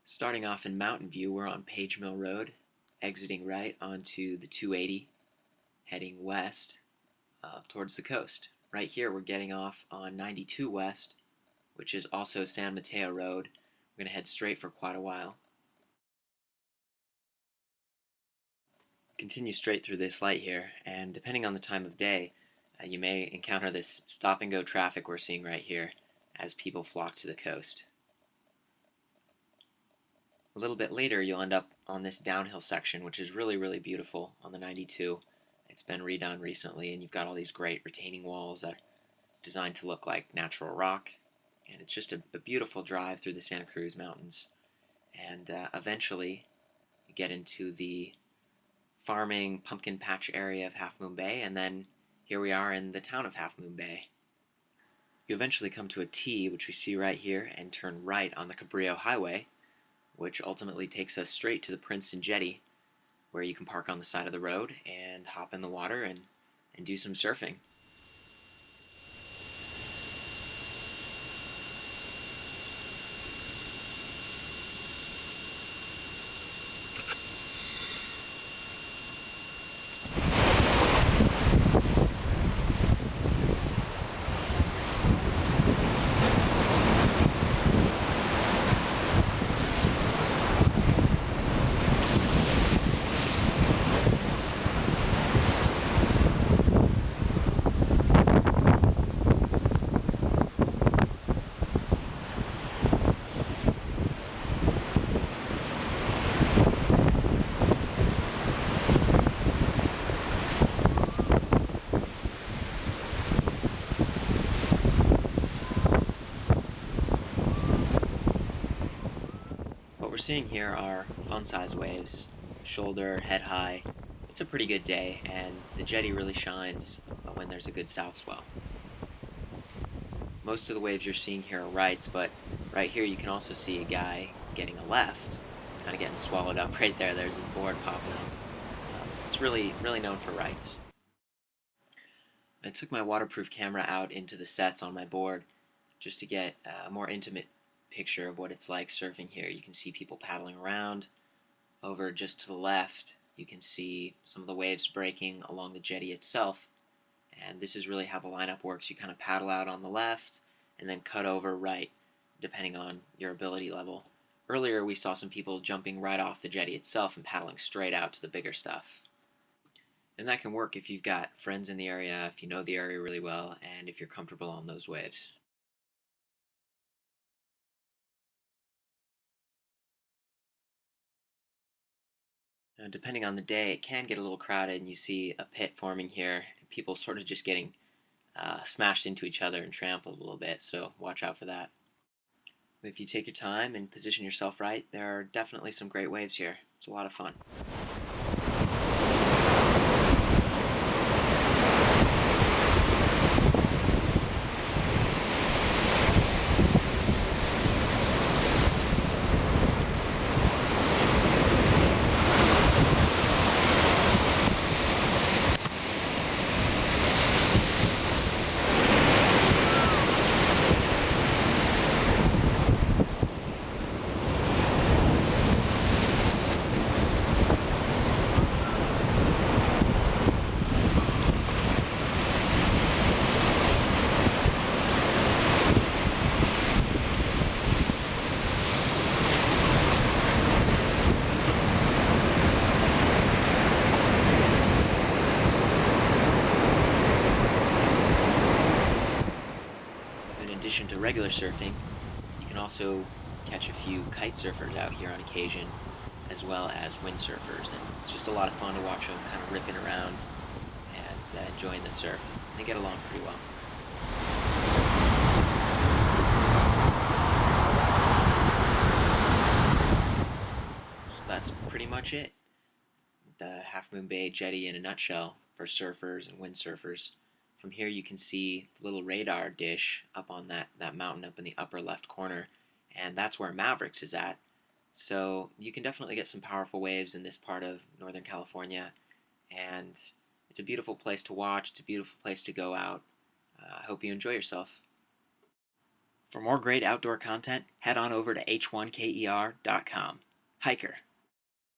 Starting off in Mountain View, we're on Page Mill Road, exiting right onto the 280, heading west towards the coast. Right here, we're getting off on 92 West, which is also San Mateo Road. We're going to head straight for quite a while. Continue straight through this light here, and depending on the time of day, you may encounter this stop-and-go traffic we're seeing right here as people flock to the coast. A little bit later, you'll end up on this downhill section, which is really beautiful on the 92. It's been redone recently, and you've got all these great retaining walls that are designed to look like natural rock. And it's just a beautiful drive through the Santa Cruz Mountains. And eventually, you get into the farming pumpkin patch area of Half Moon Bay, and then here we are in the town of Half Moon Bay. You eventually come to a T, which we see right here, and turn right on the Cabrillo Highway, which ultimately takes us straight to the Princeton Jetty, where you can park on the side of the road and hop in the water and do some surfing. What we're seeing here are fun-size waves, shoulder, head high. It's a pretty good day, and the jetty really shines when there's a good south swell. Most of the waves you're seeing here are rights, but right here you can also see a guy getting a left, kind of getting swallowed up right there. There's his board popping up. It's really known for rights. I took my waterproof camera out into the sets on my board just to get a more intimate picture of what it's like surfing here. You can see people paddling around. Over just to the left, you can see some of the waves breaking along the jetty itself. And this is really how the lineup works. You kind of paddle out on the left and then cut over right, depending on your ability level. Earlier, we saw some people jumping right off the jetty itself and paddling straight out to the bigger stuff. And that can work if you've got friends in the area, if you know the area really well, and if you're comfortable on those waves. Depending on the day, it can get a little crowded, and you see a pit forming here. People sort of just getting smashed into each other and trampled a little bit, so watch out for that. If you take your time and position yourself right, there are definitely some great waves here. It's a lot of fun. In addition to regular surfing, you can also catch a few kite surfers out here on occasion, as well as windsurfers, and it's just a lot of fun to watch them kind of ripping around and enjoying the surf. They get along pretty well. So that's pretty much it. The Half Moon Bay Jetty in a nutshell for surfers and windsurfers. From here you can see the little radar dish up on that mountain up in the upper left corner, and that's where Mavericks is at. So you can definitely get some powerful waves in this part of Northern California, and it's a beautiful place to watch. It's a beautiful place to go out. I hope you enjoy yourself. For more great outdoor content, head on over to h1ker.com. Hiker.